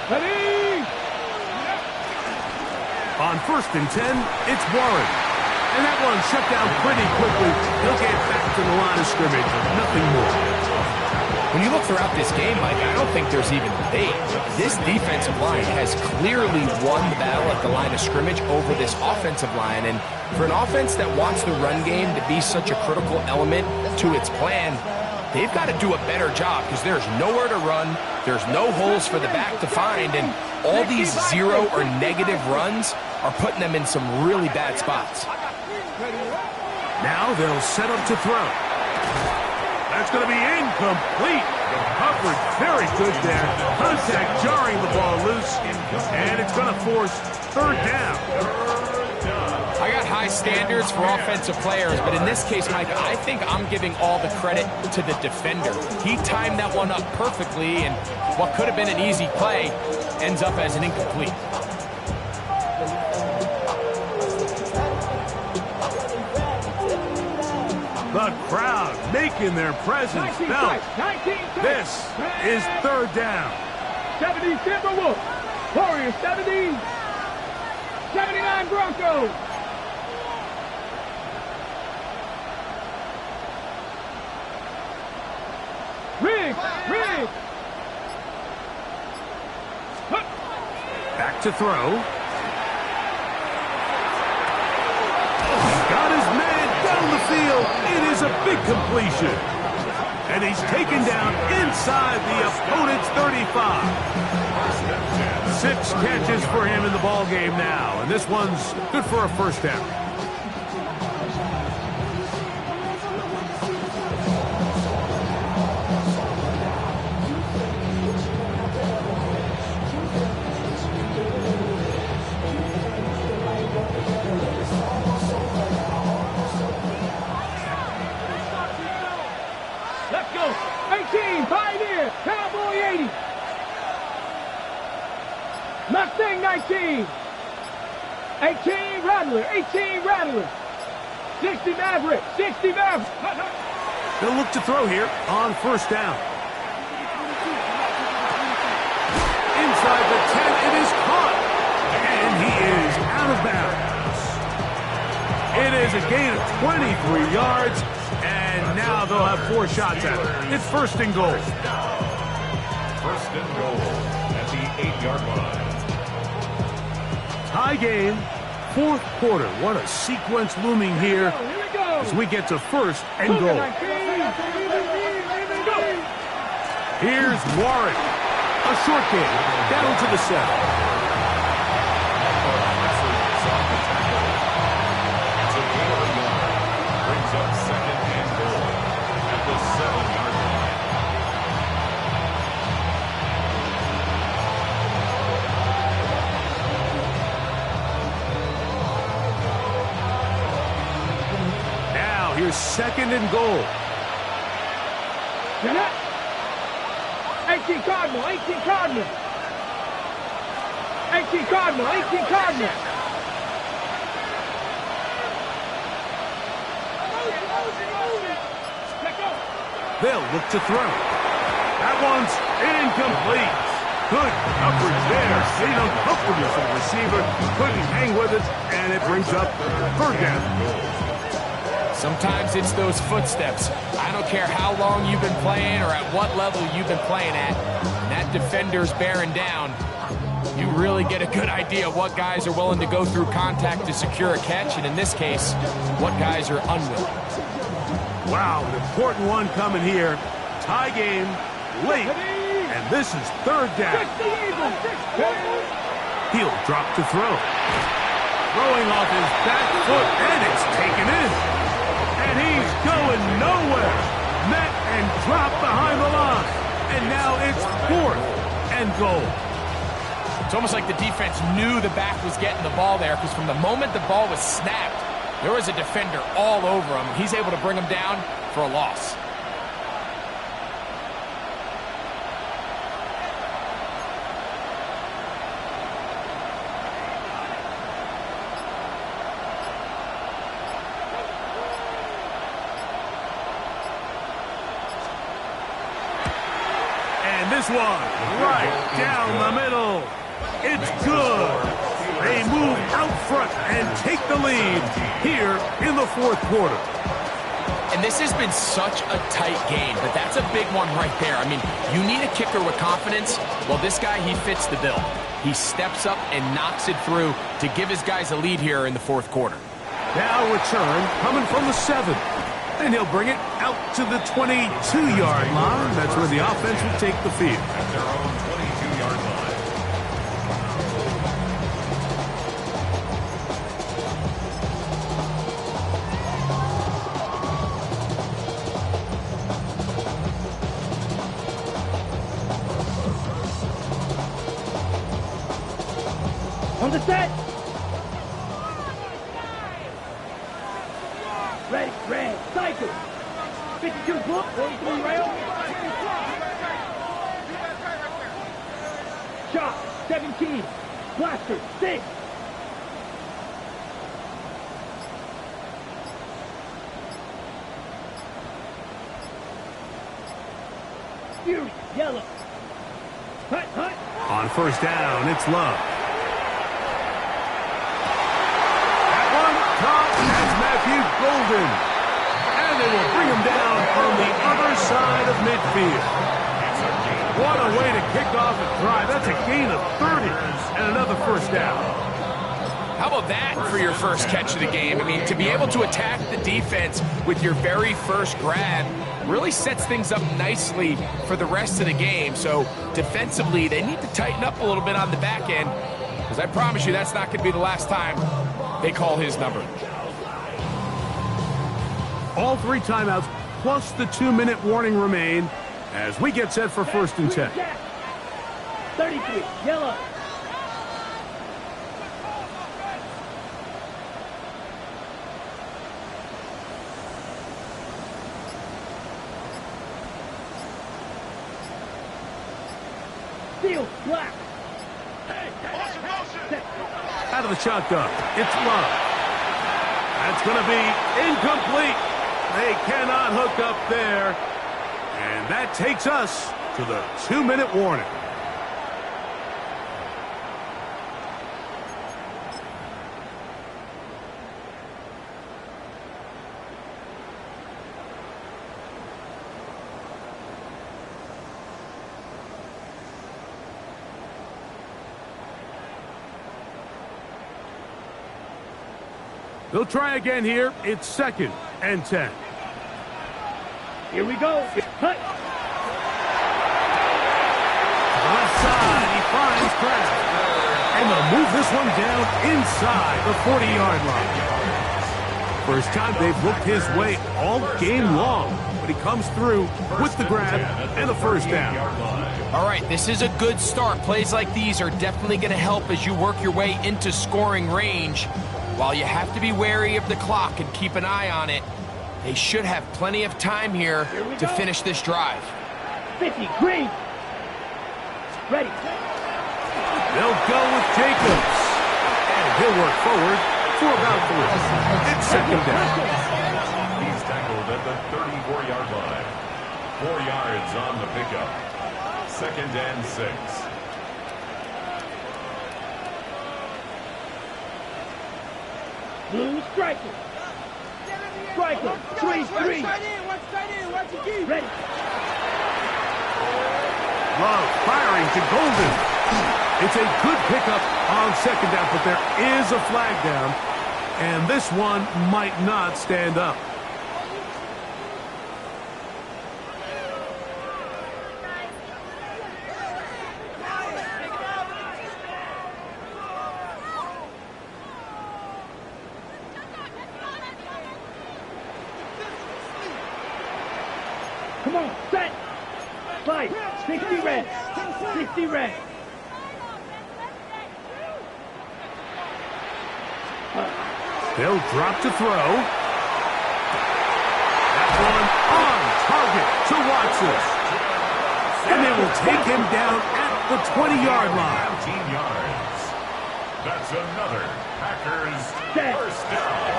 Ready? On 1st and 10, it's Warren. And that one shut down pretty quickly. He'll get back to the line of scrimmage. Nothing more. When you look throughout this game, Mike, I don't think there's even debate. This defensive line has clearly won the battle at the line of scrimmage over this offensive line. And for an offense that wants the run game to be such a critical element to its plan, they've got to do a better job because there's nowhere to run. There's no holes for the back to find. And all these zero or negative runs are putting them in some really bad spots. Now they'll set up to throw. That's going to be incomplete. The coverage very good there. Contact jarring the ball loose. And it's going to force third down. I got high standards for offensive players, but in this case, Mike, I think I'm giving all the credit to the defender. He timed that one up perfectly, and what could have been an easy play ends up as an incomplete. The crowd making their presence felt. This is third down. 70 Timberwolves. Warriors 70. 79 Broncos. Riggs. Back to throw. Got his man down the field. It is a big completion. And he's taken down inside the opponent's 35. 6 catches for him in the ball game now. And this one's good for a first down. Let's go. 18 Pioneer. Cowboy 80. Mustang 19. 18 Rattler. 18 Rattler. 60 Maverick. 60 Maverick. They'll look to throw here on first down. Inside the 10, it is caught. And he is out of bounds. It is a gain of 23 yards. And now they'll have 4 shots at it. It's first and goal. First and goal at the 8-yard line. Tie game, fourth quarter. What a sequence looming here as we get to first and goal. Here's Warren. A short game, down to the 7. Brings up second and goal at the 7-yard line. Now here's second and goal. 18 Cardinal. 18 Cardinal. 18 Cardinal. 18 Cardinal. They'll look to throw. That one's incomplete. Good coverage there. Seen uncomfortable for the receiver. Couldn't hang with it, and it brings up third down. Sometimes it's those footsteps. I don't care how long you've been playing or at what level you've been playing at. When that defender's bearing down, you really get a good idea what guys are willing to go through contact to secure a catch, and in this case, what guys are unwilling. Wow, an important one coming here. Tie game, late, and this is third down. He'll drop to throw. Throwing off his back foot, and it's taken in. And he's going nowhere. Met and dropped behind the line. And now it's fourth and goal. It's almost like the defense knew the back was getting the ball there, because from the moment the ball was snapped, there was a defender all over him. He's able to bring him down for a loss. And this one, right down the middle. It's good. They move out front and take the lead here in the fourth quarter. And this has been such a tight game, but that's a big one right there. I mean, you need a kicker with confidence. Well, this guy, he fits the bill. He steps up and knocks it through to give his guys a lead here in the fourth quarter. Now return coming from the 7. And he'll bring it out to the 22-yard line. That's where the offense will take the field. At their own 22-yard line. On the set. Ready, red, cycle. 52 book, 43 rail. Shot, 17. Blaster, 6. Fury, yellow. Hut, hut. On first down, it's Love. That's Matthew Golden. And they will bring him down on the other side of midfield. What a way to kick off a drive. That's a gain of 30 and another first down. How about that for your first catch of the game? I mean, to be able to attack the defense with your very first grab really sets things up nicely for the rest of the game. So defensively, they need to tighten up a little bit on the back end, because I promise you that's not going to be the last time they call his number. All 3 timeouts plus the 2-minute warning remain as we get set for first and 10. 33, yellow. Steel, black. Out of the shotgun, it's Love. That's going to be incomplete. They cannot hook up there. And that takes us to the 2-minute warning. They'll try again here. It's second and 10. Here we go. Hut. Left side, he finds Pratt. And they'll move this one down inside the 40-yard line. First time they've looked his way all game long, but he comes through with the grab and the first down. All right, this is a good start. Plays like these are definitely going to help as you work your way into scoring range. While you have to be wary of the clock and keep an eye on it, they should have plenty of time here to finish this drive. 50, green. Ready. They'll go with Jacobs. And he'll work forward for about 3. It's second down. He's tackled at the 34-yard line. 4 yards on the pickup. Second and 6. Blue striker. Striker. 3-3. Ready. Love firing to Golden. It's a good pickup on second down, but there is a flag down, and this one might not stand up. Come on, set. Fight. 60 red. 60 red. They'll drop to throw. That one on target to Watson. And they will take him down at the 20-yard line. 19 yards. That's another Packers first down.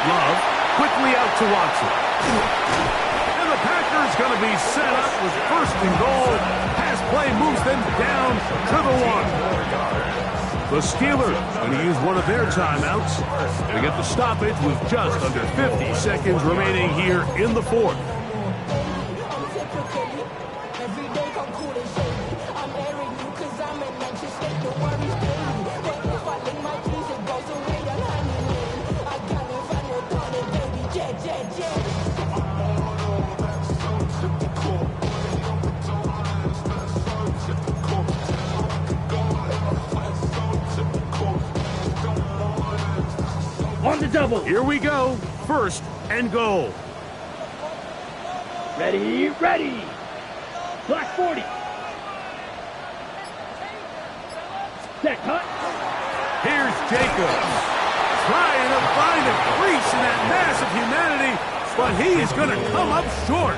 Love quickly out to Watson. And the Packers going to be set up with first and goal. Pass play moves them down to the 1. The Steelers going to use one of their timeouts to get the stoppage with just under 50 seconds remaining here in the fourth. On the double. Here we go. First and goal. Ready, ready. Black 40. Set cut. Here's Jacobs. Trying to find a crease in that mass of humanity, but he is going to come up short.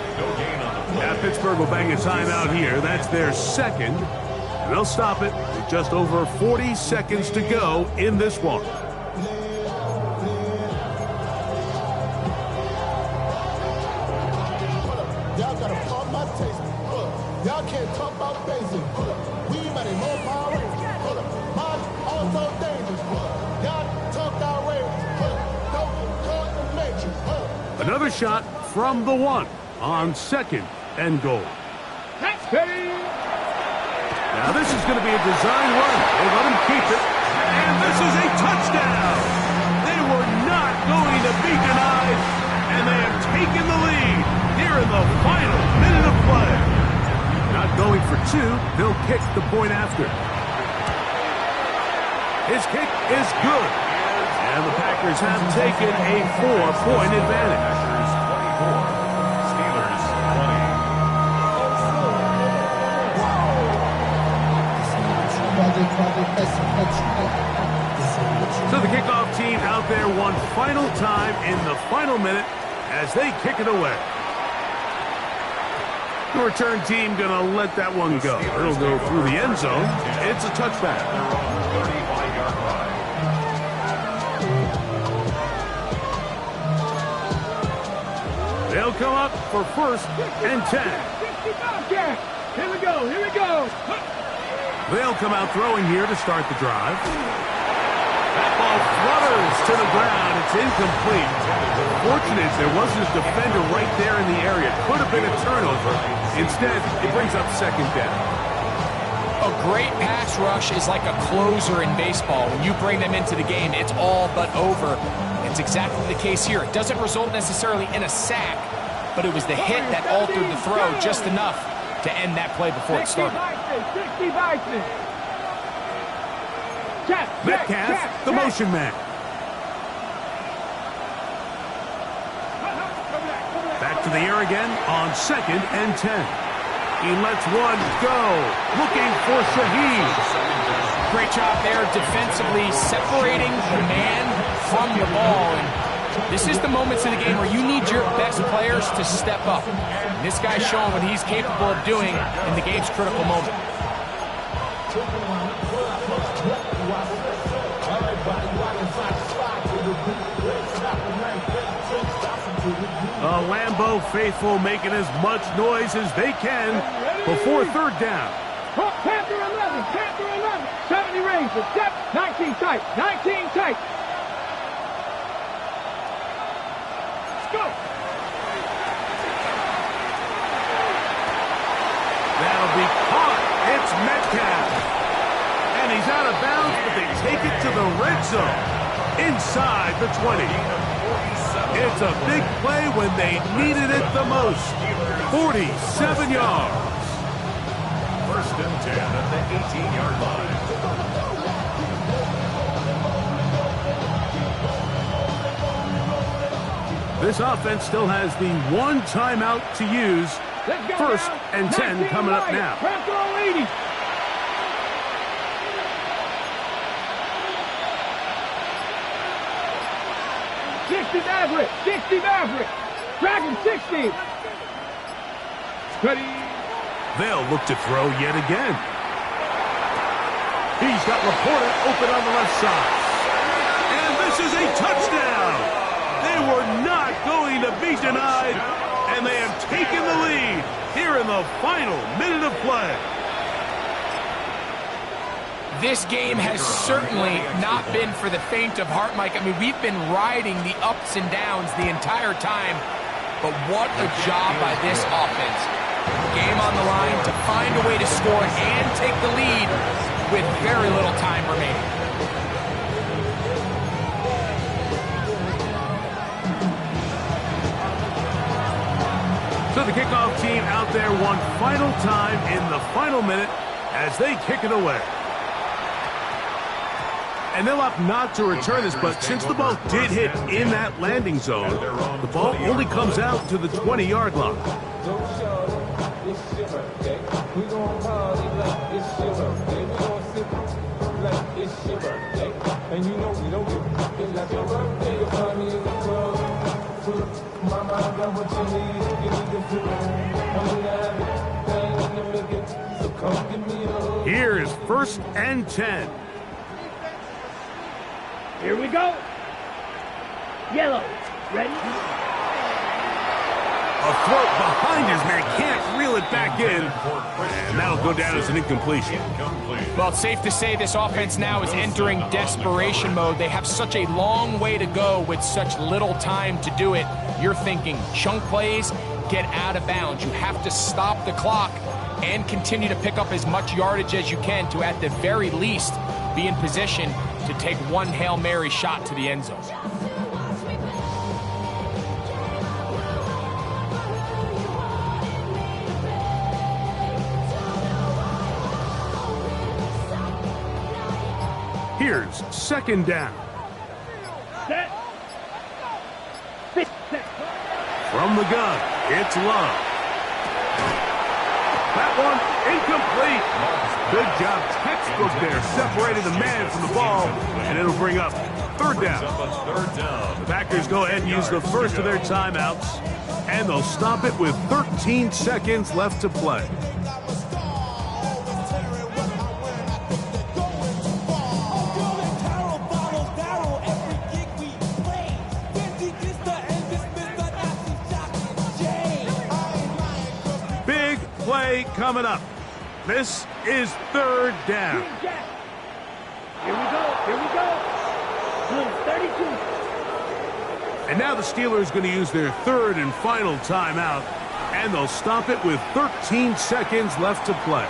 Now Pittsburgh will bang a timeout here. That's their second. And they'll stop it with just over 40 seconds to go in this one. Y'all can't talk about basic. We money more power. Mine also dangerous. Y'all talk outrageous. Don't call the matrix. Another shot from the one on second and goal. Now this is going to be a design run. They let him keep it. And this is a touchdown. They were not going to be denied. And they have taken the lead here in the final minute of play. Not going for two, they'll kick the point after. His kick is good. And the Packers have taken a 4-point advantage. Steelers 20. So the kickoff team out there one final time in the final minute as they kick it away. The return team going to let that one go. It'll go through the end zone. It's a touchback. They're on the 35-yard line. They'll come up for first and 10. Here we go, here we go. They'll come out throwing here to start the drive. That ball flutters to the ground. It's incomplete. Fortunate there wasn't a defender right there in the area. Could have been a turnover. Instead, it brings up second down. A great pass rush is like a closer in baseball. When you bring them into the game, it's all but over. It's exactly the case here. It doesn't result necessarily in a sack, but it was the hit that altered the throw just enough to end that play before it started. 60 Bison. Metcalf, the motion man. Back to the air again on second and 10. He lets one go, looking for Shaheed. Great job there defensively, separating the man from the ball. And this is the moments in the game where you need your best players to step up. And this guy's showing what he's capable of doing in the game's critical moment. The Lambeau faithful making as much noise as they can before third down. Panther 11, Panther 11. 70 rings, 19 tight, 19 tight. Let's go. That'll be caught. It's Metcalf. And he's out of bounds, but they take it to the red zone. Inside the 20. It's a big play when they needed it the most. 47 yards. First and 10 at the 18-yard line. This offense still has the one timeout to use. First and 10 coming up now. 60 Maverick, 60 Maverick. Dragon 60. Ready. They'll look to throw yet again. He's got Laporta open on the left side. And this is a touchdown. They were not going to be denied, and they have taken the lead here in the final minute of play. This game has certainly not been for the faint of heart, Mike. I mean, we've been riding the ups and downs the entire time, but what a job by this offense. Game on the line to find a way to score and take the lead with very little time remaining. So the kickoff team out there one final time in the final minute as they kick it away. And they'll opt not to return this, but since the ball did hit in that landing zone, the ball only comes out to the 20-yard line. Here is 1st and 10. Here we go. Yellow. Ready? A throw behind his man, can't reel it back in. And that'll go down as an incompletion. Well, it's safe to say this offense now is entering desperation mode. They have such a long way to go with such little time to do it. You're thinking chunk plays, get out of bounds. You have to stop the clock and continue to pick up as much yardage as you can to, at the very least, be in position to take one Hail Mary shot to the end zone. Here's 2nd down. Set. Set. From the gun, it's Love. That one incomplete. Good job, textbook there, separating the man from the ball, and it'll bring up 3rd down. The Packers go ahead and use the first of their timeouts, and they'll stop it with 13 seconds left to play. Big play coming up. This is 3rd down. Here we go. Here we go. 32. And now the Steelers going to use their 3rd and final timeout, and they'll stop it with 13 seconds left to play.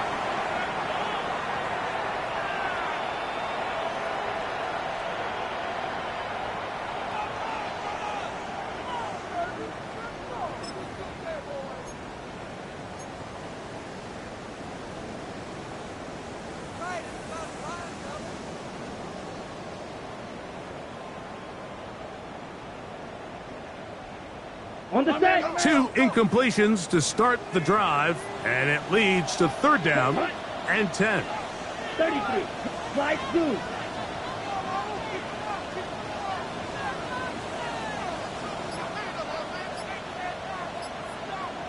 On the set. 2 incompletions to start the drive, and it leads to 3rd down and 10. 33. Slide 2.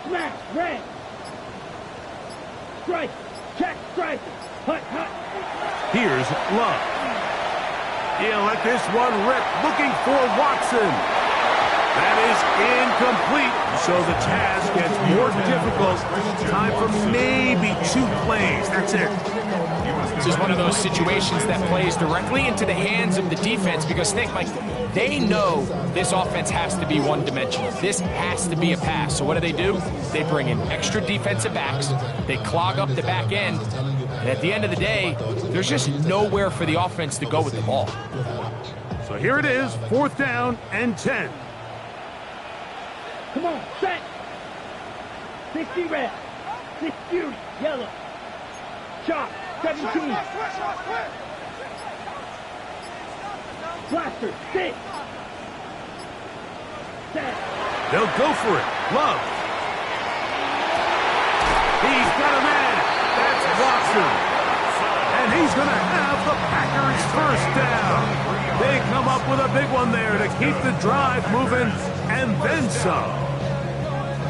Smash. Red. Strike. Check. Strike. Hut. Here's Love. He'll let this one rip, looking for Watson. That is incomplete, so the task gets more difficult. Time for maybe 2 plays. That's it. This is one of those situations that plays directly into the hands of the defense because think, Mike, they know this offense has to be one-dimensional. This has to be a pass. So what do? They bring in extra defensive backs. They clog up the back end. And at the end of the day, there's just nowhere for the offense to go with the ball. So here it is, 4th down and 10. Come on, set. 60 red. 60 yellow. Chop, 17. Blaster, 6. Set. They'll go for it. Love. He's got a man. That's Watson. And he's going to have the Packers 1st down. They come up with a big one there to keep the drive moving, and then some.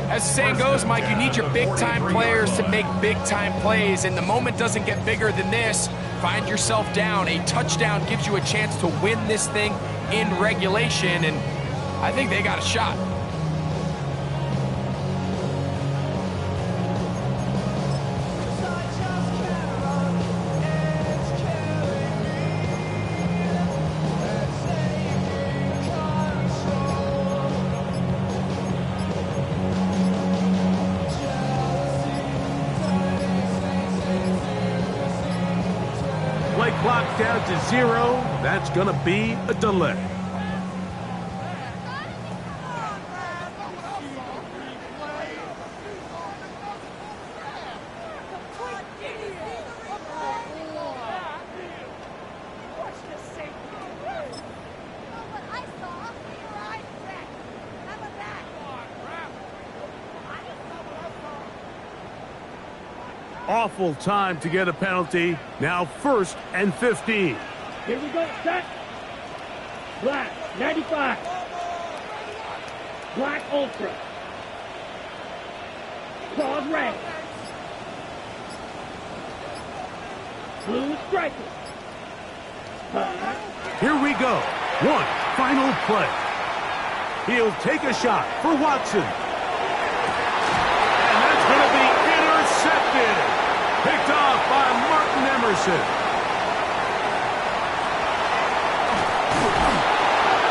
As the saying goes, Mike, you need your big-time players to make big-time plays, and the moment doesn't get bigger than this. Find yourself down. A touchdown gives you a chance to win this thing in regulation, and I think they got a shot. clock down to 0. That's going to be a delay. Awful time to get a penalty. Now 1st and 15. Here we go, set. Black, 95. Black Ultra. Claws red. Blue striker. Here we go. One final play. He'll take a shot for Watson. And that's going to be intercepted. Picked off by Martin Emerson.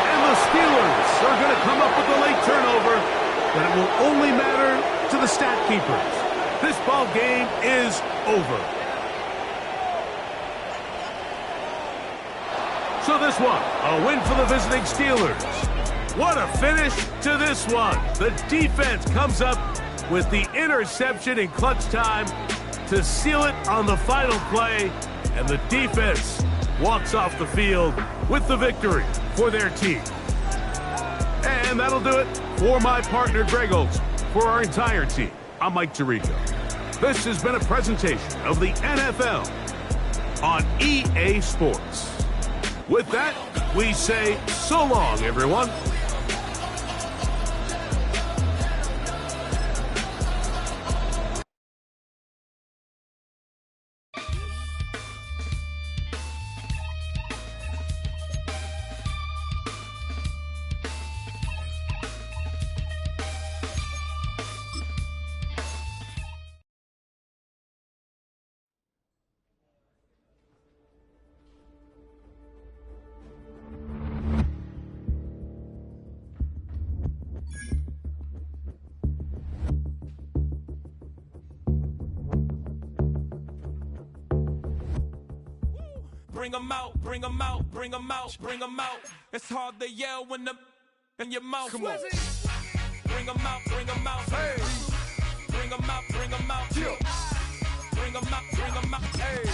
And the Steelers are going to come up with a late turnover, but it will only matter to the stat keepers. This ball game is over. So this one, a win for the visiting Steelers. What a finish to this one. The defense comes up with the interception in clutch time to seal it on the final play, and the defense walks off the field with the victory for their team. And that'll do it for my partner, Greg Olson. For our entire team, I'm Mike Tirico. This has been a presentation of the NFL on EA Sports. With that, we say so long, everyone. Bring 'em out, bring 'em out, bring 'em out, bring 'em out. It's hard to yell when the in your mouth. Come on. Bring 'em out, bring 'em out. Hey. Bring 'em out, bring 'em out. Yeah. Bring 'em out, bring 'em out. Hey.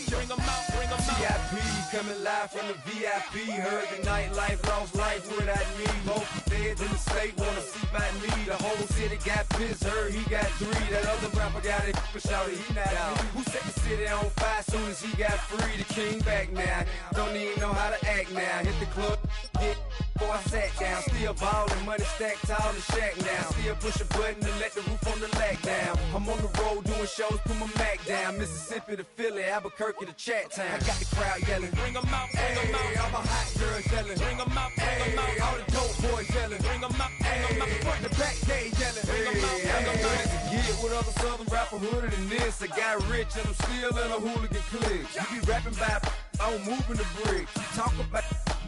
Bring 'em out, bring 'em out. VIP coming live from the VIP. Heard the nightlife, lost life without me. Both feds in the state wanna see about me. The whole city got pissed, heard he got 3. That other rapper got it, but shouted he not out. Who set the city on fire soon as he got free? The king back now, don't even know how to act now. Hit the club, get before I sat down. Still ballin', money stacked tall in the shack now. Still push a button and let the roof on the lag down. I'm on the road doing shows, put my Mac down. Mississippi to Philly, Albuquerque to Chat Town. I got the crowd yelling, bring 'em out, bring 'em out. All my hot girls yelling, bring 'em out, bring 'em out. All the dope boys yelling, bring 'em out, bring 'em out. Front the back gate yelling, bring 'em out, bring 'em out. To get with other southern rapper hooded than this. I got rich and I'm still in a hooligan clique. You be rapping by, I'm moving the bricks. You talk about,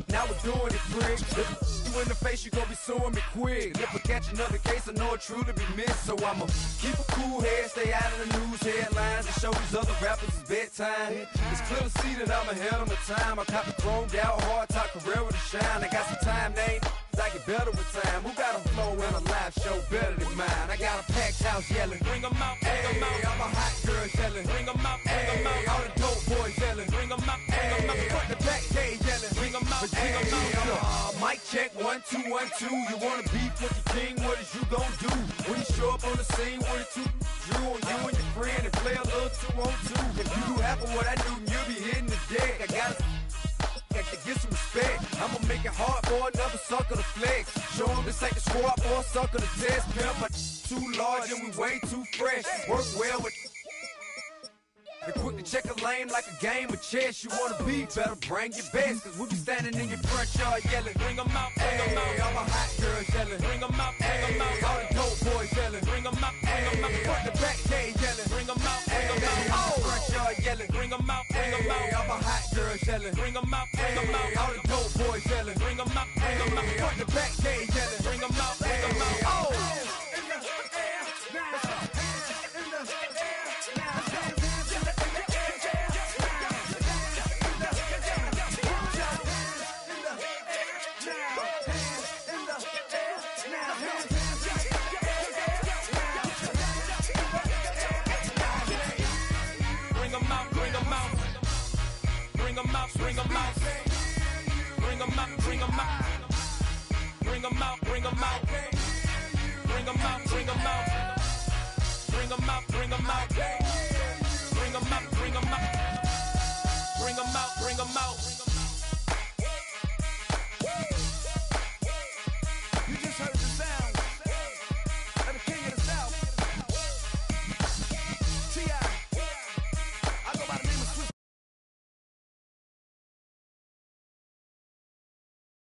now we're doing it, prick. If you in the face, you gon' be suing me quick. If I catch another case, I know it truly be missed. So I'ma keep a cool head, stay out of the news headlines, and show these other rappers it's bedtime. It's clear to see that I'm ahead of my time. I copy chromed out, hard top career to shine. I got some time, they ain't I get better with time. Who got a flow and a live show better than mine? I got a packed house yelling, bring 'em out, bring 'em out. All my hot girls yelling, bring 'em out, bring 'em out. All the dope boys yelling, bring 'em out, bring 'em out. Front the back gate yelling, bring 'em out, bring 'em out. Mic check, 1 2 1 2. You wanna beef with the king? What is you gon' do when you show up on the scene with a 2 Drew on you and your friend and play a little 2 on 2? If you do half of what I do, you'll be hitting the deck. I gotta get some respect. I'ma make it hard for another sucker to flex. Show 'em this ain't the squad or a sucker to test. Pimp, but too large and we way too fresh. Work well with. And quick to check a lane like a game of chess. You wanna be better, bring your best. Cause we be standing in your front yard yelling, bring 'em out, bring 'em out. All my hot girls yelling, bring 'em out, bring 'em out. All the dope boys yelling, bring 'em out, bring 'em out. Front the back gate yelling, bring 'em out, bring 'em out. Oh, front yard yelling, bring 'em out, bring 'em out. All my hot girls yelling, bring 'em out, bring 'em out. All the dope boys yelling, bring 'em out, bring 'em out. Front the back gate yelling, bring 'em out, bring 'em out. Oh. bring 'em out, bring 'em out. Bring 'em out, bring 'em out. Bring 'em out, bring 'em out. Bring 'em out, bring 'em out.